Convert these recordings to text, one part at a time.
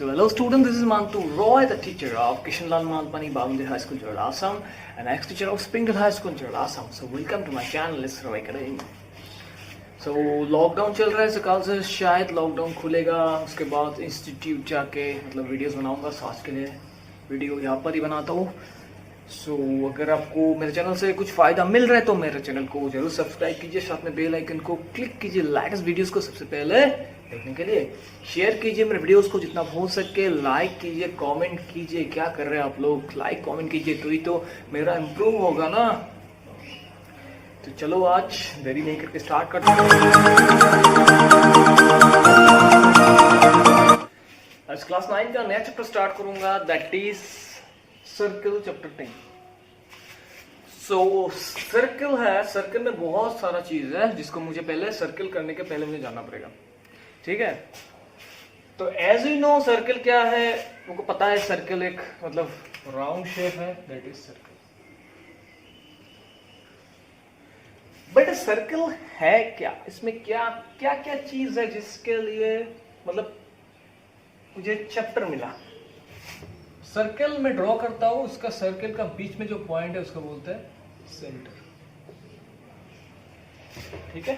So hello students, this is Mantu Roy, the teacher of Kishanlal Malpani Bhavandhir High School, Jorad, Assam, and ex-teacher of Springdale High School, Jorad, Assam. So welcome to my channel, it's Roy Academy. So lockdown चल रहा है, तो कल से शायद lockdown खुलेगा, उसके बाद इंस्टीट्यूट जाके मतलब वीडियोस बनाऊंगा। तो आज के लिए वीडियो यहाँ पर ही बनाता हूँ। सो अगर आपको मेरे चैनल से कुछ फ़ायदा मिल रहा है तो मेरे चैनल को जरूर सब्सक्राइब कीजिए, साथ में बेल आइकन को क्लिक कीजिए लेटेस्ट वीडियोस को सबसे पहले देखने के लिए। शेयर कीजिए मेरे वीडियोस को जितना हो सके, लाइक कीजिए, कमेंट कीजिए। क्या कर रहे हैं आप लोग? लाइक कमेंट कीजिए तो ही तो मेरा इम्प्रूव होगा ना। तो चलो आज देरी नहीं करके स्टार्ट करते हैं। आज क्लास 9 का नया चैप्टर स्टार्ट करूंगा, that is circle chapter 10। So circle है, सर्कल में बहुत सारा चीज है जिसको मुझे पहले सर्कल करने के पहले मुझे जानना पड़ेगा, ठीक है। तो एज यू नो सर्कल क्या है, मुझको पता है सर्कल एक मतलब राउंड शेप है, that is circle. But circle है क्या, इसमें क्या क्या क्या चीज है जिसके लिए मतलब मुझे चैप्टर मिला। सर्कल में ड्रॉ करता हूं, उसका सर्कल का बीच में जो पॉइंट है उसको बोलते हैं सेंटर, ठीक है।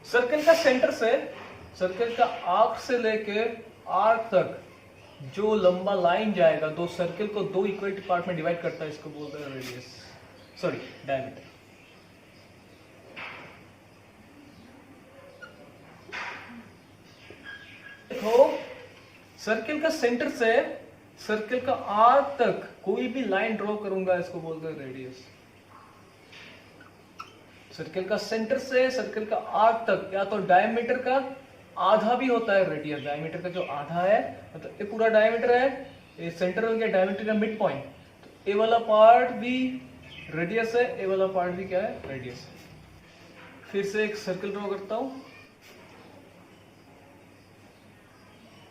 सर्कल का सेंटर से, सर्कल का आर्क से लेके आर्क तक जो लंबा लाइन जाएगा, दो सर्कल को दो इक्वल पार्ट में डिवाइड करता है, इसको बोलते हैं रेडियस, सॉरी डायमीटर। देखो सर्कल का सेंटर से सर्कल का आर्क तक कोई भी लाइन ड्रॉ करूंगा, इसको बोलते हैं रेडियस। सर्कल का सेंटर से सर्कल का आर्क तक या तो डायमीटर का आधा भी होता है रेडियस। डायमीटर का जो आधा है मतलब ये पूरा डायमीटर है, ये सेंटर हो गया डायमीटर का मिड पॉइंट, तो ये वाला पार्ट भी रेडियस है, ये वाला पार्ट भी क्या है, रेडियस है। फिर से एक सर्कल ड्रॉ करता हूं।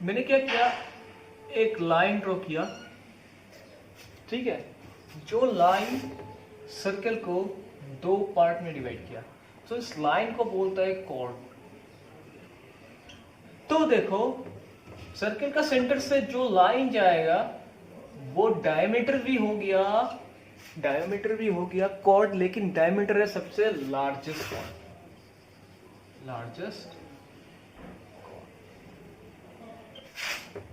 मैंने क्या किया, एक लाइन ड्रॉ किया, ठीक है। जो लाइन सर्कल को दो पार्ट में डिवाइड किया, तो इस लाइन को बोलता है कॉर्ड। तो देखो सर्कल का सेंटर से जो लाइन जाएगा वो डायमीटर भी हो गया, डायमीटर भी हो गया कॉर्ड, लेकिन डायमीटर है सबसे लार्जेस्ट कॉर्ड, लार्जेस्ट।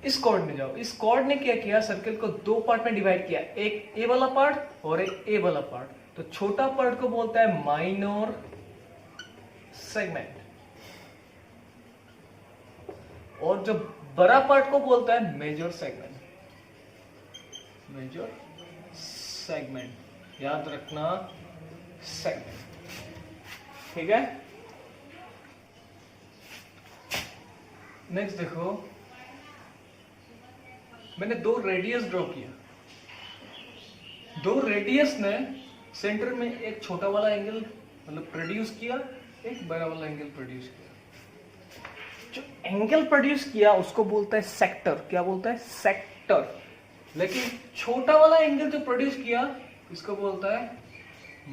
इस कॉर्ड में जाओ, इस कॉर्ड ने क्या किया, सर्कल को दो पार्ट में डिवाइड किया, एक ए वाला पार्ट और एक ए वाला पार्ट। तो छोटा पार्ट को बोलता है माइनर सेगमेंट और जो बड़ा पार्ट को बोलता है मेजर सेगमेंट। मेजर सेगमेंट याद रखना, सेगमेंट, ठीक है। नेक्स्ट देखो, मैंने दो रेडियस ड्रॉ किया। दो रेडियस ने सेंटर में एक छोटा वाला एंगल मतलब प्रोड्यूस किया, एक बड़ा वाला एंगल प्रोड्यूस किया। जो एंगल प्रोड्यूस किया उसको बोलता है सेक्टर। क्या बोलता है, सेक्टर। लेकिन छोटा वाला एंगल जो प्रोड्यूस किया इसको बोलता है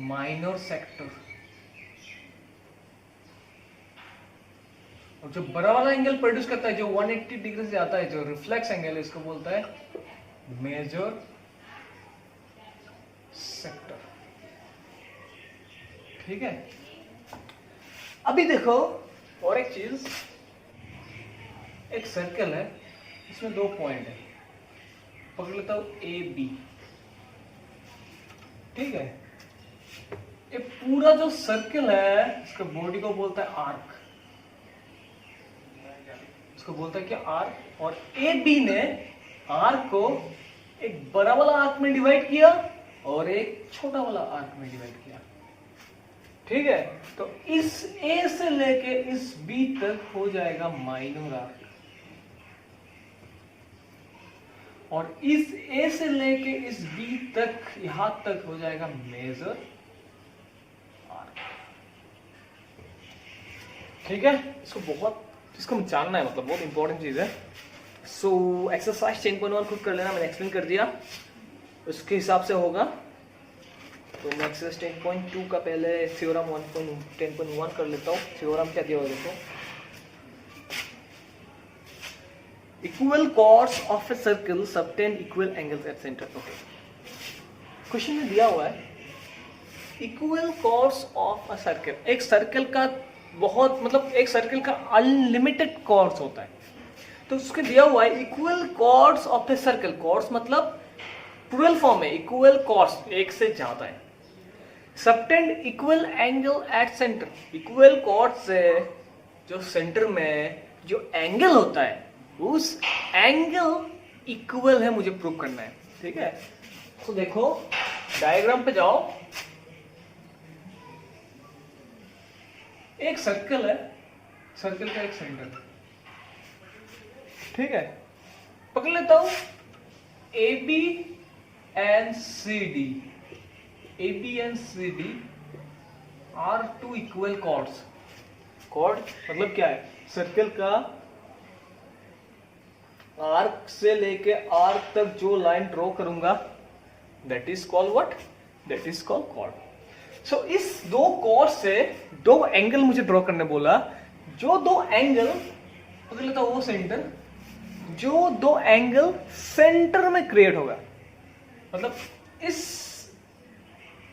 माइनर सेक्टर। और जो बड़ा वाला एंगल प्रोड्यूस करता है, जो 180 डिग्री से आता है, जो रिफ्लेक्स एंगल है, इसको बोलता है मेजर सेक्टर, ठीक है। अभी देखो और एक चीज, एक सर्कल है, इसमें दो पॉइंट है, पकड़ लेता हूं ए बी, ठीक है। ये पूरा जो सर्कल है इसका बॉडी को बोलता है आर्क, इसको बोलता है क्या, आर्क। और ए बी ने आर्क को एक बड़ा वाला आर्क में डिवाइड किया और एक छोटा वाला आर्क में डिवाइड किया, ठीक है। तो इस ए से लेके इस बी तक हो जाएगा माइनर आर्क, और इस ए से लेके इस बी तक यहां तक हो जाएगा मेजर आर्क, ठीक है। इसको जानना है, मतलब बहुत इंपॉर्टेंट चीज है। सो एक्सरसाइज 10.1 खुद कर लेना, मैंने एक्सप्लेन कर दिया, उसके हिसाब से होगा। तो मैं एक्सरसाइज 10.2 का पहले थ्योरम 10.1 कर लेता हूँ। थ्योरम क्या दिया हुआ देखो, equal chords of a circle subtend equal angles at centre. Okay, question में दिया हुआ है equal chords of a circle. एक सर्कल का बहुत मतलब एक सर्कल का अनलिमिटेड कॉर्ड्स होता है, तो उसके दिया हुआ है equal chords of a circle. Chords मतलब प्लूरल फॉर्म है, इक्वल कॉर्ड्स एक से ज्यादा है। Subtend equal angle at centre. Equal chord से जो सेंटर में जो एंगल होता है उस एंगल इक्वल है, मुझे प्रूव करना है। ठीक है, तो देखो डायग्राम पे जाओ। एक सर्कल है, सर्कल का एक सेंटर, ठीक है, पकड़ लेता हूं A B and C D. A B and C D are two equal chords. Chord मतलब क्या है? सर्कल का आर्क से लेके आर्क तक जो लाइन ड्रॉ करूंगा that is called what? That is called chord. So इस दो कॉर्ड से दो एंगल मुझे ड्रॉ करने बोला। जो दो एंगल पकड़ लेता हूं वो सेंटर, जो दो एंगल सेंटर में क्रिएट होगा, मतलब इस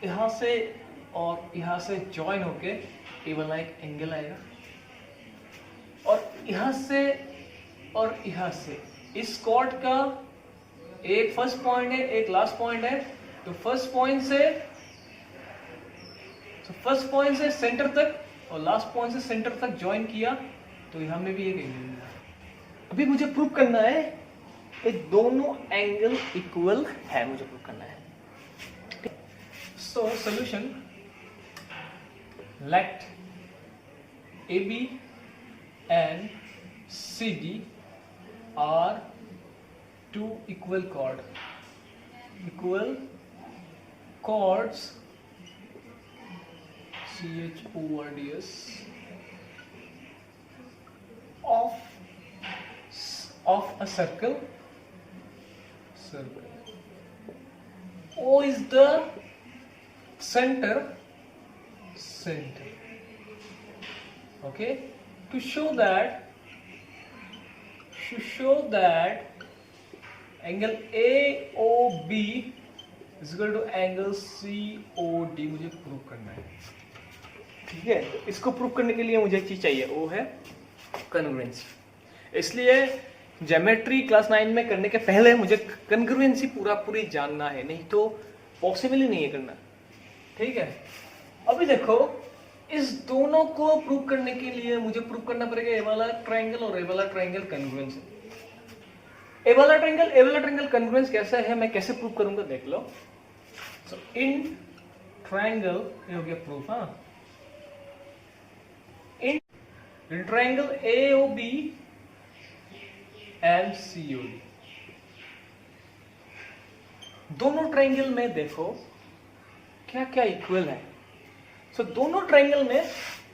यहां से और यहां से ज्वाइन होके ये वाला एक एंगल आएगा, और यहां से और यहां से इस कॉर्ड का एक फर्स्ट पॉइंट है, एक लास्ट पॉइंट है। तो फर्स्ट पॉइंट से सेंटर तक और लास्ट पॉइंट से सेंटर तक ज्वाइन किया, तो यहां में भी एक एंगल मिला। अभी मुझे प्रूव करना है ये दोनों एंगल इक्वल है, मुझे प्रूव करना है। So solution, let AB and CD are two equal chords CHORDS of a circle. O is the center. Okay, to show that angle AOB is equal to angle COD मुझे prove करना है। ठीक है, तो इसको prove करने के लिए मुझे एक चीज चाहिए, वो है कन्ग्रुएंसी। इसलिए ज्योमेट्री क्लास 9 में करने के पहले मुझे कन्ग्रुएंसी पूरी जानना है, नहीं तो पॉसिबल ही नहीं है करना। ठीक है, अभी देखो इस दोनों को प्रूव करने के लिए मुझे प्रूव करना पड़ेगा ए वाला ट्रायंगल और ए वाला ट्रायंगल कन्ग्रुएंस है। ए वाला ट्रायंगल कन्ग्रुएंस कैसा है, मैं कैसे प्रूव करूंगा देख लो। सो इन ट्रायंगल, ये हो गया प्रूफ। हाँ, इन ट्रायंगल AOB एंड COD, दोनों ट्रायंगल में देखो क्या क्या इक्वल है। सो दोनों ट्रायंगल में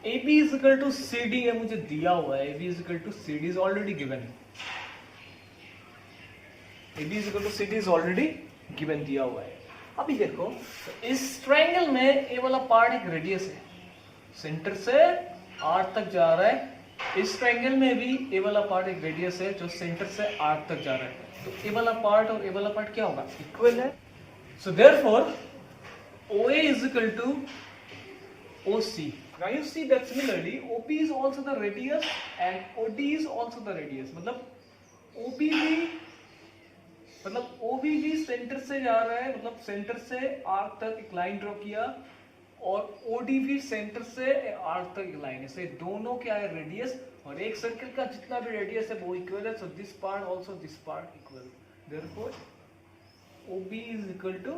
AB is equal to CD है, मुझे दिया हुआ है। AB is equal to CD is already given. AB is equal to CD is already given, दिया हुआ है। अभी देखो तो इस ट्रायंगल में ए वाला पार्ट एक रेडियस है, सेंटर से आर्क तक जा रहा है। इस ट्रायंगल में भी ए वाला पार्ट एक रेडियस है जो सेंटर से आर्क तक जा रहा है। तो ए वाला पार्ट और ए वाला पार्ट क्या होगा? इक्वल है। So therefore OA is equal to OC. Now you see that similarly OP is also the radius and OD is also the radius. मतलब OB भी सेंटर से जा रहा है, मतलब सेंटर से आर्क तक एक लाइन ड्रॉ किया, और OD भी सेंटर से आर्क तक एक लाइन है। सो दोनों क्या है? रेडियस, और एक सर्कल का जितना भी रेडियस है वो इक्वल है। So this part also this part equal. Therefore OB is equal to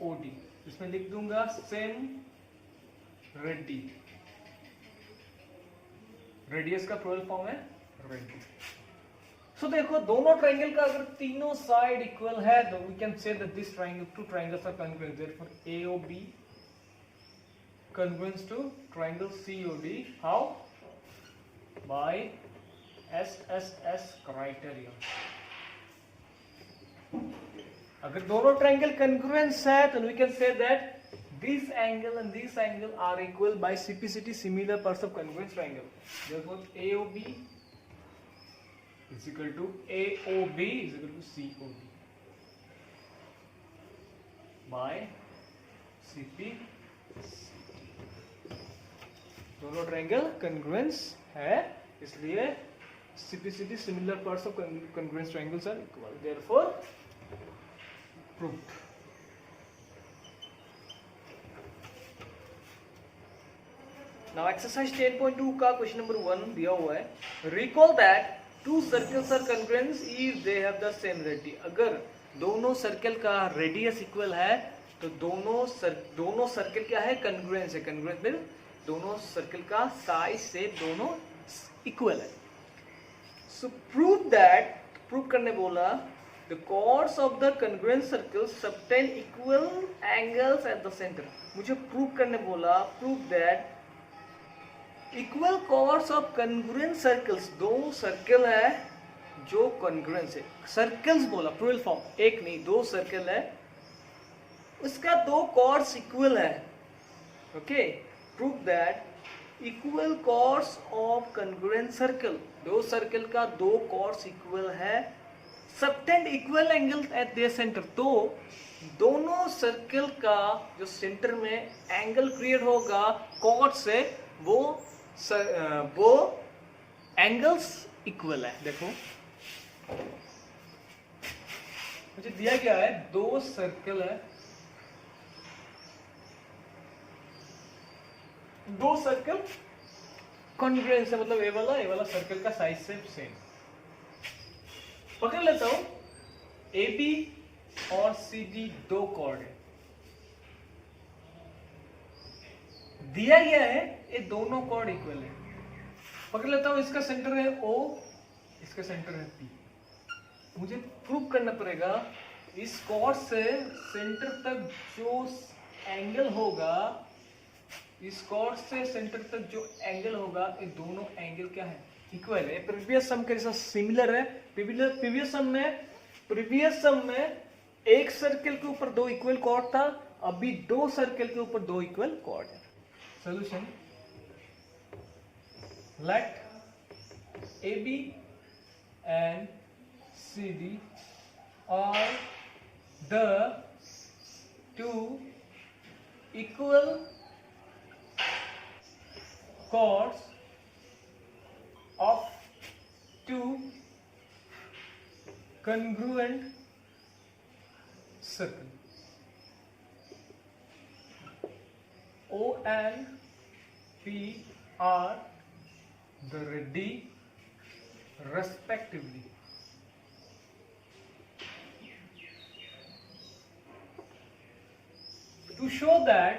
OD। इसमें लिख दूंगा सेम रेडी, रेडियस का प्लूरल फॉर्म है रेडी। सो देखो दोनों ट्रायंगल का अगर तीनों साइड इक्वल है तो we can say that this triangle, two triangles are congruent. Therefore AOB congruent to triangle COD. How? By SSS criteria. अगर दोनों ट्रायंगल कॉन्ग्रुएंस है तो we can say that this angle and this angle are equal by CPCT, similar parts of congruence triangle. Therefore AOB is equal to AOB is equal to COD by CP। दोनों triangle congruence है, इसलिए CPCD similar parts of congruence triangles are equal, therefore proved. Now exercise 10.2 का question number 1 दिया हुआ है, recall that two circles are congruence if they have the same radius. अगर दोनों circle का रेडियस इक्वल है तो दोनों सर्कल क्या है, कंग्रुएंस है। कंग्रुएंस में दोनों सर्कल का साइज से दोनों इक्वल है। सो प्रूव दैट, प्रूव करने बोला, the chords of the congruent circle subtend equal angles at the centre. मुझे प्रूव करने बोला, prove that equal chords of congruent circles, दो सर्कल है जो कंग्रुएंस है। सर्कल्स बोला, प्लूरल फॉर्म, एक नहीं दो सर्कल है, उसका दो कॉर्ड्स इक्वल है। Okay, prove that equal chords of congruent circle, दो सर्कल का दो कॉर्ड्स इक्वल है, subtend equal angle at their centre. तो दोनों सर्कल का जो सेंटर में एंगल क्रिएट होगा कॉर्ड से, वो एंगल्स इक्वल है। देखो मुझे दिया गया है, दो सर्कल है, दो सर्कल कॉन्ग्रुएंस है, मतलब ये वाला सर्कल का साइज से सेम। पकड़ लेता हूं, AB और CD दो कॉर्ड है, दिया गया है ये दोनों कॉर्ड इक्वल है। पकड़ लेता हूं, इसका सेंटर है O, इसका सेंटर है P। मुझे प्रूव करना पड़ेगा इस कॉर्ड से सेंटर तक जो एंगल होगा, इस कॉर्ड से सेंटर तक जो एंगल होगा, ये दोनों एंगल क्या है, इक्वल है। प्रीवियस सम के साथ सिमिलर है। प्रीवियस सम में एक सर्कल के ऊपर दो इक्वल कॉर्ड था, अभी दो सर्कल के ऊपर दो इक्वल कॉर्ड है। Solution, let AB and CD are the two equal chords of two congruent circles. O and P are the radii respectively. To show that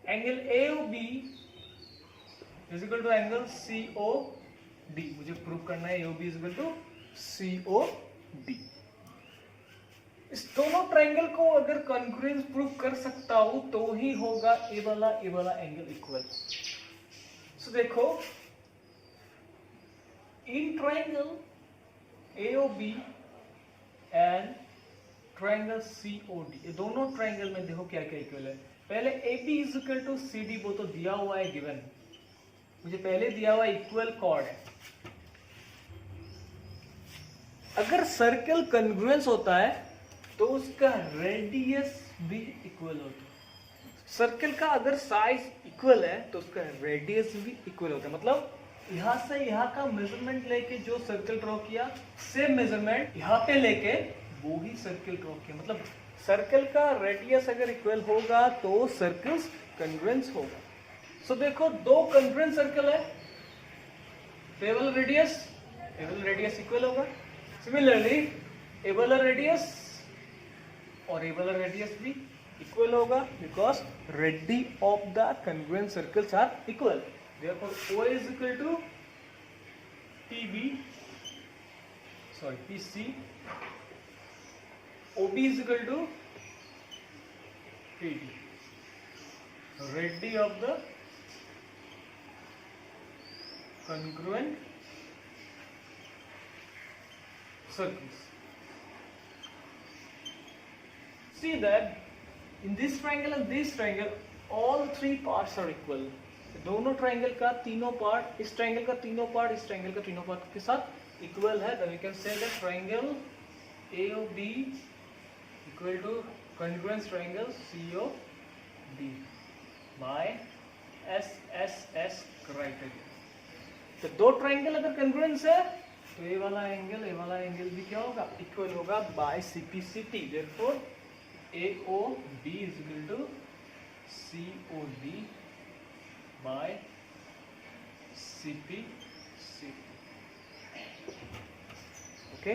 angle AOB is equal to angle COD, मुझे prove करना है AOB is equal to COD। इस दोनों triangle को अगर congruence prove कर सकता हूं तो ही होगा ये वाला एंगल इक्वल। सो देखो, in triangle AOB and triangle COD, ये दोनों ट्रायंगल में देखो क्या क्या इक्वल है। पहले AB is equal to CD, वो तो दिया हुआ है, गिवन, मुझे पहले दिया हुआ इक्वल कॉर्ड है। अगर सर्कल कॉन्ग्रुएंस होता है तो उसका रेडियस भी इक्वल होता है। सर्कल का अगर साइज इक्वल है तो उसका रेडियस भी इक्वल होता है। मतलब यहां से यहां का मेजरमेंट लेके जो सर्कल ड्रॉ किया, सेम मेजरमेंट यहां पे लेके वो ही सर्कल ड्रॉ किया। मतलब सर्कल का रेडियस अगर इक्वल होगा तो सर्कल्स कॉन्ग्रुएंस होगा। सो देखो, दो कॉन्ग्रुएंट सर्कल है, ये वाला रेडियस इक्वल होगा। सिमिलरली ये वाला रेडियस और ये वाला रेडियस भी इक्वल होगा, because radii of the congruent circles are equal. Therefore, O is equal to PC, OB is equal to PD, radii of the congruent circles. See that in this triangle and this triangle, all three parts are equal. दोनों triangle का तीनों part, इस triangle का तीनों part इस triangle का तीनों part के साथ इक्वल है, then we can say that triangle AOB equal to congruence triangle COD by SSS criteria। तो दो ट्रायंगल अगर कंग्रुएंस है तो ये वाला एंगल भी क्या होगा, इक्वल होगा by CPCT। Therefore AOB is equal to COD by CPCT। Okay